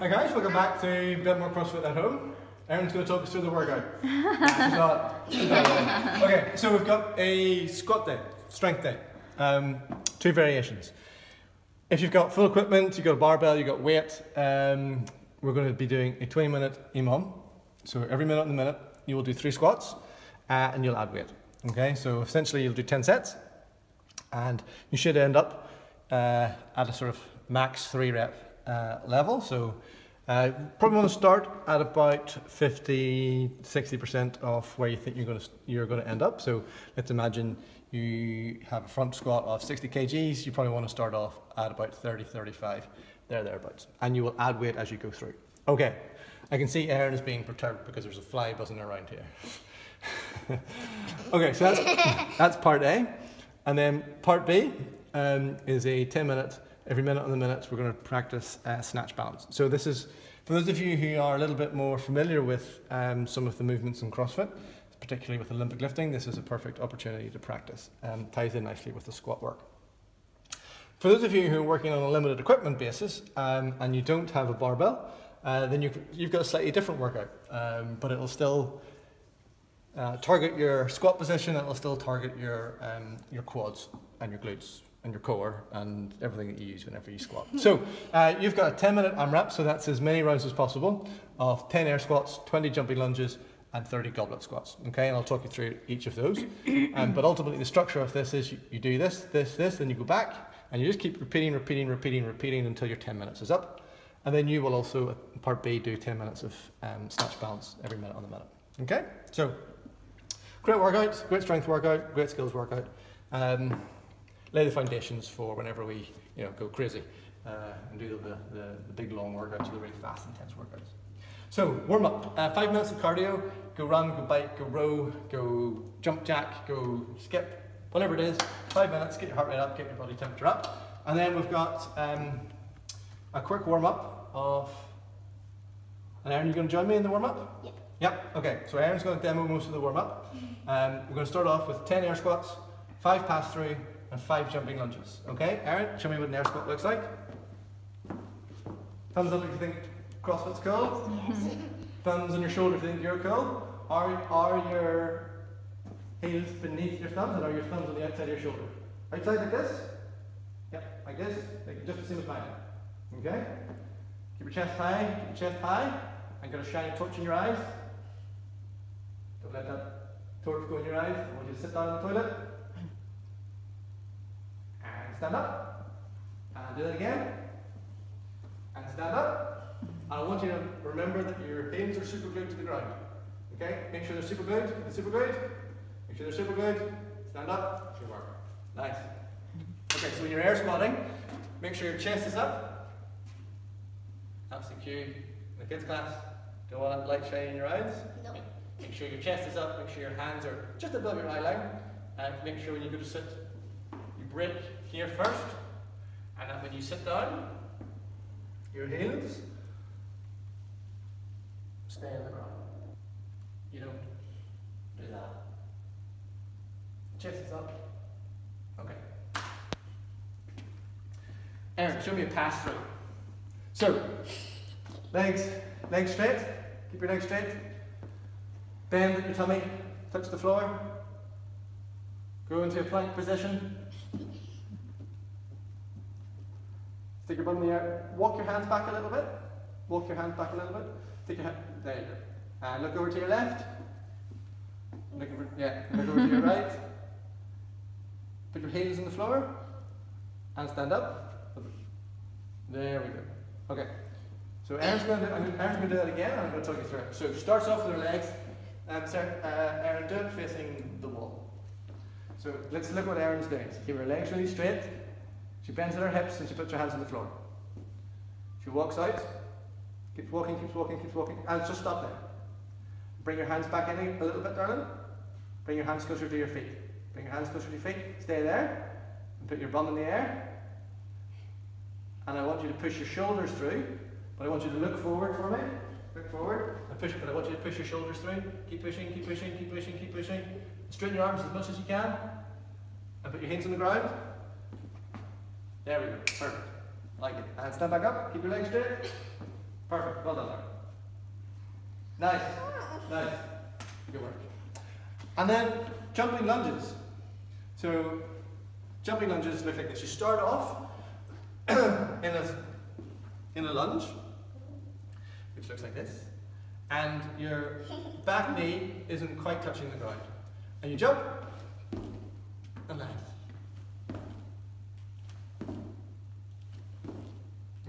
Hi guys, welcome back to Benmore CrossFit at home. Erin's going to talk us through the workout. Okay, so we've got a squat day, strength day, two variations. If you've got full equipment, you've got a barbell, you've got weight, we're going to be doing a 20-minute EMOM. So every minute in the minute, you will do 3 squats and you'll add weight. Okay, so essentially you'll do 10 sets and you should end up at a sort of max 3 rep level. So probably want to start at about 50–60% of where you think you're going to end up. So let's imagine you have a front squat of 60 kgs. You probably want to start off at about 30–35, thereabouts, and you will add weight as you go through. Okay, I can see Erin is being perturbed because there's a fly buzzing around here. Okay, so that's part A, and then part B is a 10-minute. Every minute on the minute, we're going to practice snatch balance. So this is, for those of you who are a little bit more familiar with some of the movements in CrossFit, particularly with Olympic lifting, this is a perfect opportunity to practice. Ties in nicely with the squat work. For those of you who are working on a limited equipment basis and you don't have a barbell, then you've got a slightly different workout, but it'll still target your squat position. It'll still target your quads and your glutes and your core and everything that you use whenever you squat. So you've got a 10-minute AMRAP, so that's as many rounds as possible of 10 air squats, 20 jumping lunges, and 30 goblet squats. Okay, and I'll talk you through each of those. But ultimately, the structure of this is you do this, then you go back, and you just keep repeating until your 10 minutes is up. And then you will also, in part B, do 10 minutes of snatch balance every minute on the minute. Okay, so great workout, great strength workout, great skills workout. Lay the foundations for whenever we go crazy and do the big long workouts, the really fast, intense workouts. So warm up, 5 minutes of cardio, go run, go bike, go row, go jump jack, go skip, whatever it is, 5 minutes, get your heart rate up, get your body temperature up. And then we've got a quick warm up of, and Erin, you going to join me in the warm up? Yeah. Yep, okay, so Erin's going to demo most of the warm up. We're going to start off with 10 air squats, 5 pass through, and 5 jumping lunges. Okay, Erin, show me what an air squat looks like. Thumbs up if you think CrossFit's cool. Yes. Thumbs on your shoulder if you think you're cool. Are your heels beneath your thumbs, and are your thumbs on the outside of your shoulder? Outside like this? Yep, like this. Like just the same as mine. Okay? Keep your chest high, and got a shiny torch in your eyes. Don't let that torch go in your eyes. I want you to sit down in the toilet. Stand up, and do that again, and stand up, and I want you to remember that your hands are super glued to the ground, okay? Make sure they're super glued, make sure they're super glued, stand up, should work. Nice. Okay, so when you're air squatting, make sure your chest is up. That's the cue in the kids class. Don't want that light shining in your eyes. No. Make sure your chest is up, make sure your hands are just above your eye line, and make sure when you go to sit, you break here first, and then when you sit down, your heels stay on the ground. You don't do that. Chest is up. Okay. Erin, show me a pass through. So, legs straight. Keep your legs straight. Bend at your tummy. Touch the floor. Go into a plank position. Stick your bum in the air. Walk your hands back a little bit. Walk your hands back a little bit. Stick your hand. There you go. And look over to your left. Look over to your right. Put your heels on the floor. And stand up. There we go. Okay. So Erin's going to do that again, and I'm going to talk you through it. So starts off with her legs. Erin, do it facing the wall. So let's look what Erin's doing. So keep her legs really straight. She bends at her hips and she puts her hands on the floor. She walks out, keeps walking, and just stop there. Bring your hands back in a little bit, darling. Bring your hands closer to your feet. Stay there, and put your bum in the air. And I want you to push your shoulders through, but I want you to look forward for me. Look forward, and push, but I want you to push your shoulders through. Keep pushing. Straighten your arms as much as you can, and put your hands on the ground. There we go, perfect. Like it. And stand back up, keep your legs straight. Perfect. Well done there. Nice. Nice. Good work. And then jumping lunges. So jumping lunges look like this. You start off in a lunge, which looks like this, and your back knee isn't quite touching the ground. And you jump and land.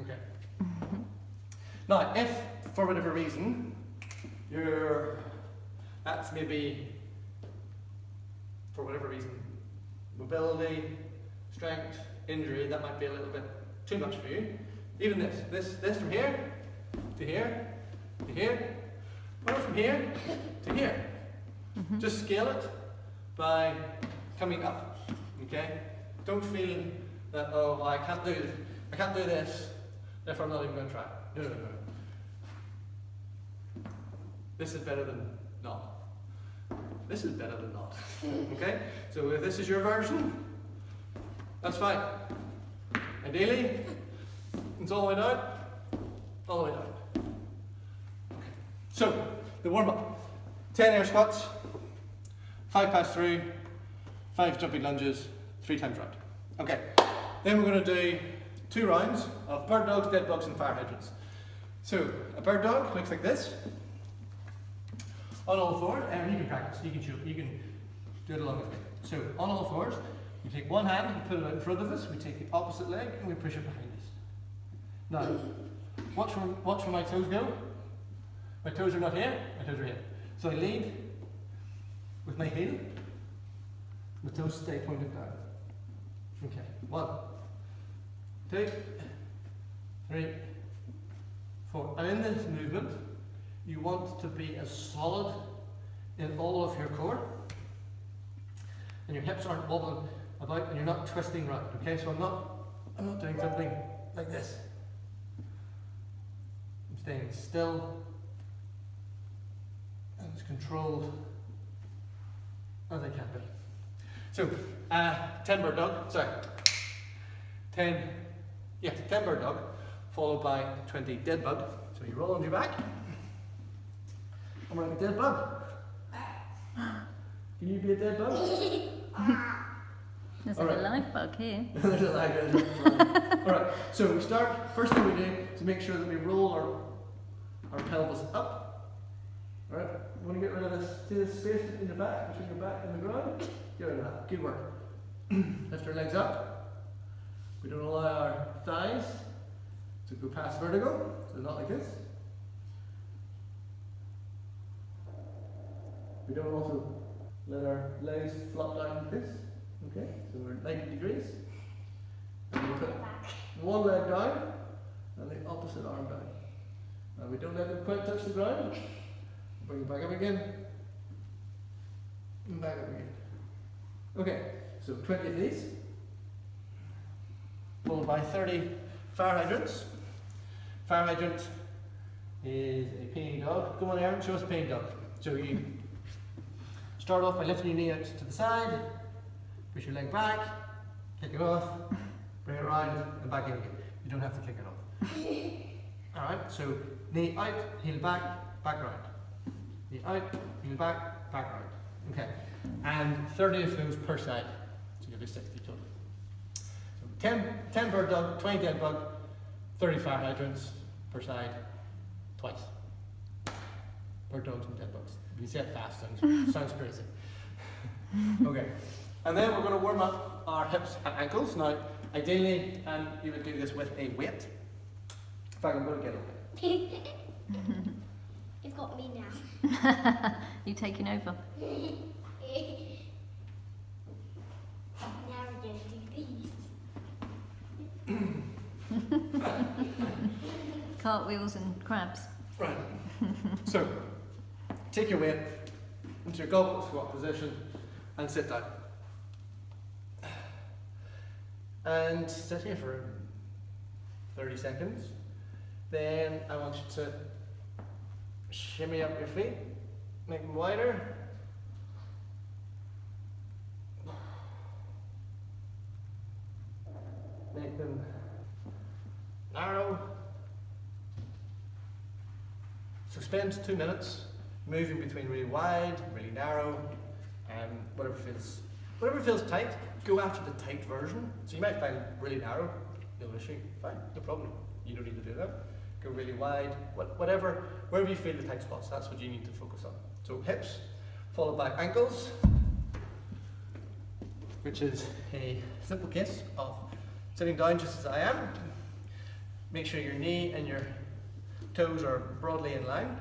Okay. Now, if for whatever reason that's maybe for whatever reason, mobility, strength, injury, that might be a little bit too much for you. Even this from here to here to here, or from here to here. Just scale it by coming up. Okay? Don't feel that, oh, well, I can't do this, therefore I'm not even going to try. No. This is better than not. This is better than not. Okay? So if this is your version, that's fine. Ideally, it's all the way down, all the way down. Okay. So, the warm-up. 10 air squats, 5 pass-through, 5 jumping lunges, 3 times round. Okay. Then we're going to do 2 rounds of bird dogs, dead bugs, and fire hydrants. So, a bird dog looks like this. On all fours, and you can practice, you can do it along with me. So, on all fours, we take one hand and put it out in front of us, we take the opposite leg and we push it behind us. Now, watch where my toes go. My toes are not here, my toes are here. So I lead with my heel, the toes stay pointed down. Okay, 1, 2, 3, 4. And in this movement, you want to be as solid in all of your core, and your hips aren't wobbling about, and you're not twisting round. Okay, so I'm not doing something like this. I'm staying still and as controlled as I can be. So, 10 bird dog. Sorry, 10 bird dog, followed by 20 dead bug. So you roll on your back. I'm like a dead bug. Can you be a dead bug? There's a live bug here. There's a live bug. Alright, so we start, first thing we do is make sure that we roll our pelvis up. Alright, we want to get rid of this, see this space in your back, between your back and the ground? Get rid of that, good work. Lift our legs up. We don't allow our thighs to go past vertical, so not like this. We don't also let our legs flop down like this. Okay, so we're 90 degrees. And we put one leg down and the opposite arm down. And we don't let it quite touch the ground. Bring it back up again. And back up again. Okay, so 20 of these. Followed by 30 fire hydrants. Fire hydrant is a peeing dog. Come on, Aaron, show us a peeing dog. So you start off by lifting your knee out to the side, push your leg back, kick it off, bring it around and back in again. You don't have to kick it off. Alright, so knee out, heel back, back round. Knee out, heel back, back round. Okay, and 30 of those per side, so you'll do 60 total. So 10 bird dog, 20 dead bug, 30 fire hydrants per side, twice. Bird dogs and dead bugs. If you say it fast, sounds crazy. Okay, and then we're going to warm up our hips and ankles. Now, ideally, you would do this with a weight. In fact, I'm going to get it. You've got me now. You taking over? Now we're going to do these. Cartwheels and crabs. Right. So, take your weight into your goblet squat position and sit down. And sit here for 30 seconds. Then I want you to shimmy up your feet, make them wider. Make them narrow. So spend 2 minutes moving between really wide, really narrow, whatever feels tight. Go after the tight version. So you might find really narrow, no issue, fine, no problem. You don't need to do that. Go really wide, wherever you feel the tight spots, that's what you need to focus on. So hips, followed by ankles, which is a simple case of sitting down just as I am. Make sure your knee and your toes are broadly in line,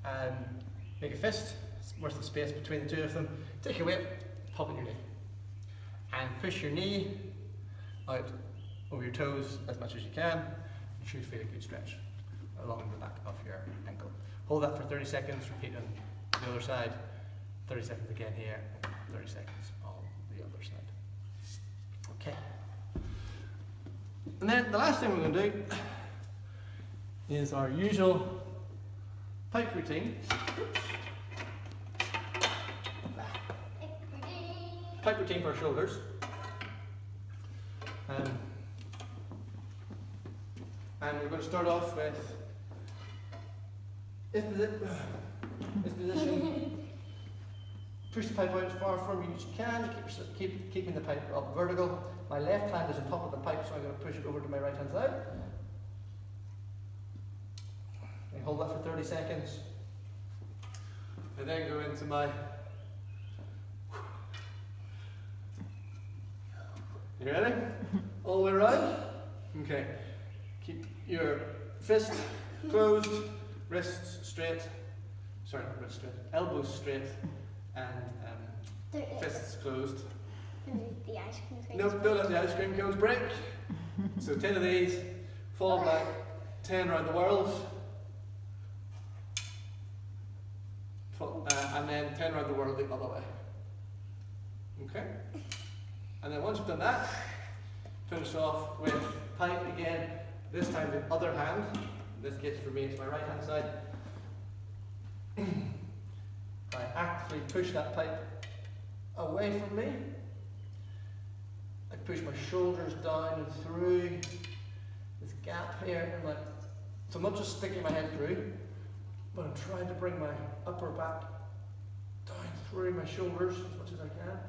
and make a fist worth of space between the two of them. Take your weight, pop in your knee, and push your knee out over your toes as much as you can. You should feel a good stretch along the back of your ankle. Hold that for 30 seconds, repeat on the other side, 30 seconds again here, 30 seconds on the other side. Okay. And then the last thing we're going to do is our usual pipe routine. Pipe routine for our shoulders. And we're going to start off with this position. Push the pipe out as far from you as you can, keeping the pipe up vertical. My left hand is on top of the pipe, so I'm going to push it over to my right hand side. I hold that for 30 seconds. I then go into my... You ready? All the way around? Okay. Keep your fist closed, wrists straight. Sorry, not wrists straight. Elbows straight, and fists closed. The ice cream No, don't let the ice cream cones break. So 10 of these, followed by 10 around the world. And then 10 around the world the other way. Okay? And then once you've done that, finish off with pipe again. This time the other hand. In this case for me it's my right hand side. I actively push that pipe away from me. I push my shoulders down and through this gap here. And so I'm not just sticking my head through, but I'm trying to bring my upper back down through my shoulders as much as I can.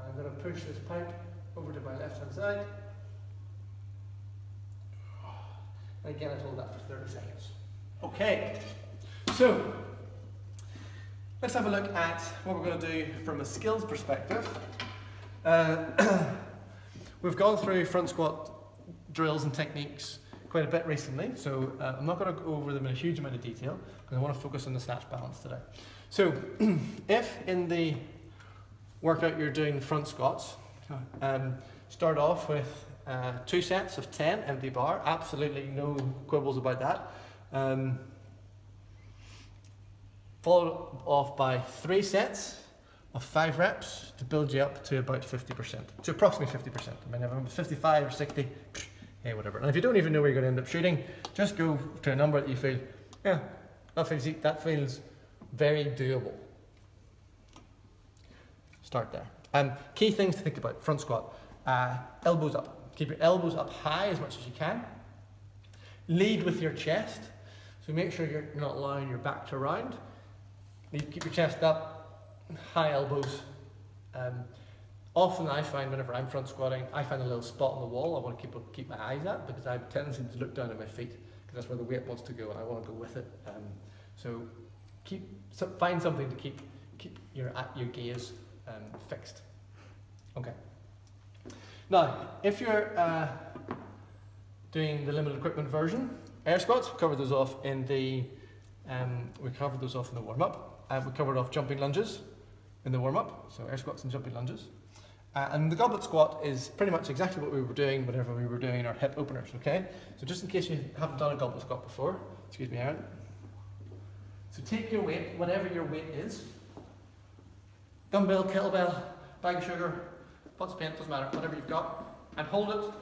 And I'm going to push this pipe over to my left hand side. And again, I hold that for 30 seconds. Okay, so let's have a look at what we're going to do from a skills perspective. We've gone through front squat drills and techniques quite a bit recently, so I'm not going to go over them in a huge amount of detail because I want to focus on the snatch balance today. So if in the workout you're doing front squats, start off with 2 sets of 10 empty bar, absolutely no quibbles about that. Followed off by 3 sets of 5 reps to build you up to about 50%, to approximately 50%. I mean, if I'm 55 or 60, hey, whatever. And if you don't even know where you're going to end up shooting, just go to a number that you feel, yeah, that feels very doable. Start there. Key things to think about, front squat, elbows up. Keep your elbows up high as much as you can. Lead with your chest, so make sure you're not allowing your back to round. Keep your chest up, high elbows. Often I find whenever I'm front squatting, I find a little spot on the wall I want to keep my eyes at because I have a tendency to look down at my feet because that's where the weight wants to go and I want to go with it. So find something to keep your gaze fixed. Okay. Now, if you're doing the limited equipment version, air squats, we covered those off in the warm-up. We covered off jumping lunges in the warm-up, so air squats and jumping lunges. And the goblet squat is pretty much exactly what we were doing whenever we were doing our hip openers, okay? So just in case you haven't done a goblet squat before, excuse me, Aaron. So take your weight, whatever your weight is, dumbbell, kettlebell, bag of sugar, pots of paint, doesn't matter, whatever you've got, and hold it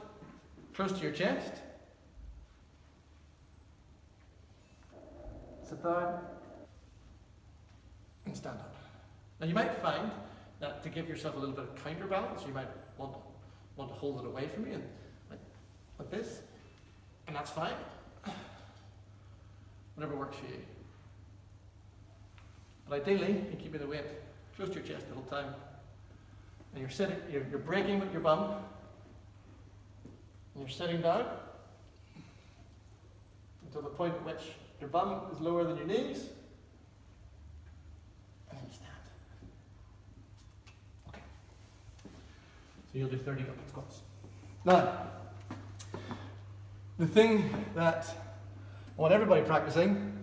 close to your chest. Sit down and stand up. Now you might find that to give yourself a little bit of counterbalance, you might want to hold it away from you, and like this, and that's fine. Whatever works for you. But ideally, you're keeping the weight close to your chest the whole time. And you're sitting, you're braking with your bum. And you're sitting down until the point at which your bum is lower than your knees. And then you stand. Okay. So you'll do 30 goblet squats. Now, the thing that I want everybody practicing,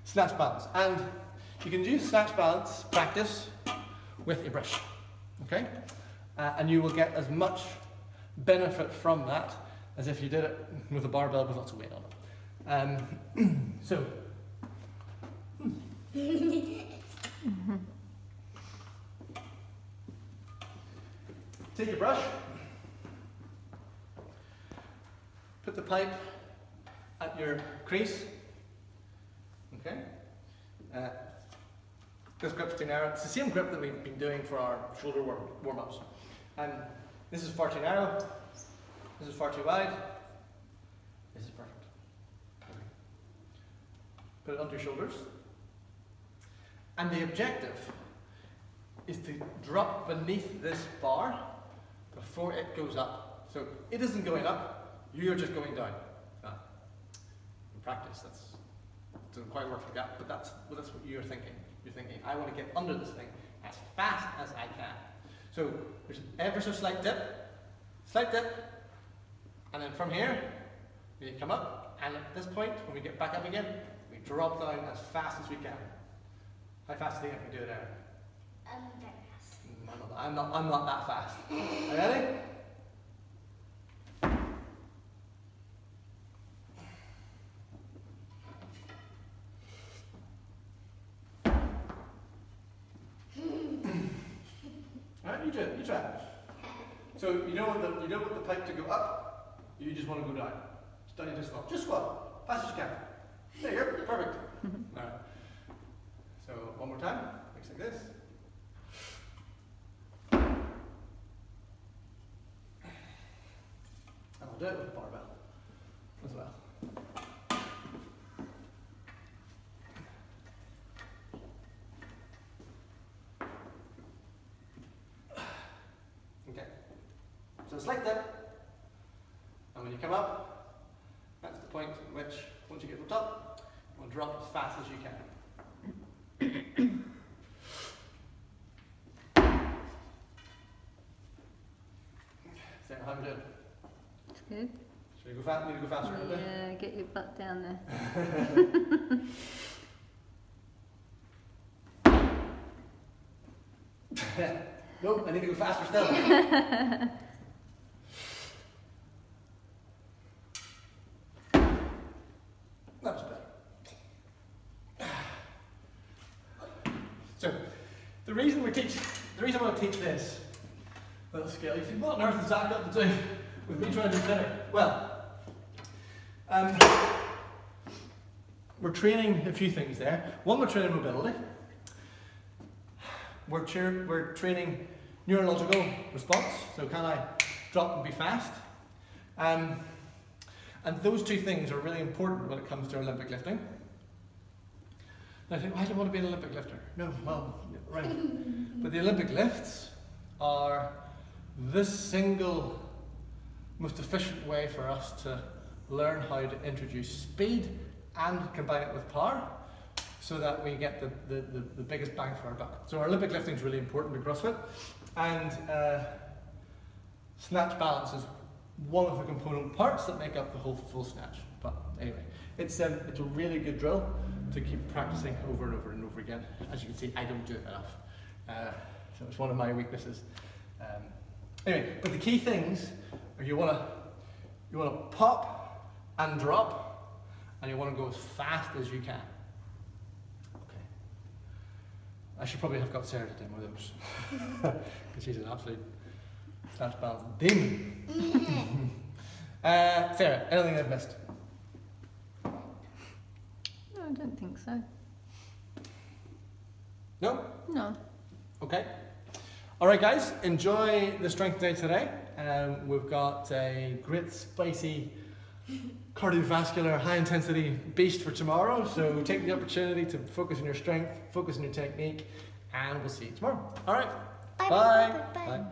snatch balance. And you can do snatch balance practice with a brush, okay? And you will get as much benefit from that as if you did it with a barbell with lots of weight on it. So, take your brush, put the pipe at your crease, okay? This grip's too narrow. It's the same grip that we've been doing for our shoulder warm-ups. And this is far too narrow, this is far too wide, this is perfect. Okay. Put it onto your shoulders. And the objective is to drop beneath this bar before it goes up. So it isn't going up, you're just going down. In practice, that doesn't quite work like that, but that's what you're thinking. You're thinking, I want to get under this thing as fast as I can. So there's an ever so slight dip, and then from here, we come up, and at this point, when we get back up again, we drop down as fast as we can. How fast do you think I can do it, Aaron? Very fast. I'm not that fast. Are you ready? Alright, you try it. So you don't want the pipe to go up, you just want to go down. Just squat. Fast as you can. There you go, perfect. Alright. So one more time, looks like this. And I'll do it with the barbell as well. Okay. So it's like that. And when you come up, that's the point at which, once you get to the top, you'll drop as fast as you can. So how we doing? It's good. Should we go fast? Need to go faster? Yeah, get your butt down there. Nope, I need to go faster still. That was better. So, the reason I want to teach this little skill, you think, what on earth has that got to do with me trying to do thinner? Well, we're training a few things there. One, we're training mobility. We're training neurological response, so can I drop and be fast? And those two things are really important when it comes to Olympic lifting. And I think, well, I don't want to be an Olympic lifter. No, well, right. But the Olympic lifts are the single most efficient way for us to learn how to introduce speed and combine it with power, so that we get the biggest bang for our buck. So our Olympic lifting is really important in CrossFit, and snatch balance is one of the component parts that make up the whole full snatch. But anyway, it's a really good drill to keep practicing over and over and over again. As you can see, I don't do it enough, so it's one of my weaknesses. Anyway, but the key things are you want to pop and drop, and you want to go as fast as you can. I should probably have got Sarah to do one of those, because she's an absolute snatch balance demon. Sarah, anything I've missed? No, I don't think so. No? No. Okay. All right, guys, enjoy the strength day today. We've got a great spicy cardiovascular, high intensity beast for tomorrow. So take the opportunity to focus on your strength, focus on your technique, and we'll see you tomorrow. All right. Bye. Bye. Bye. Bye. Bye.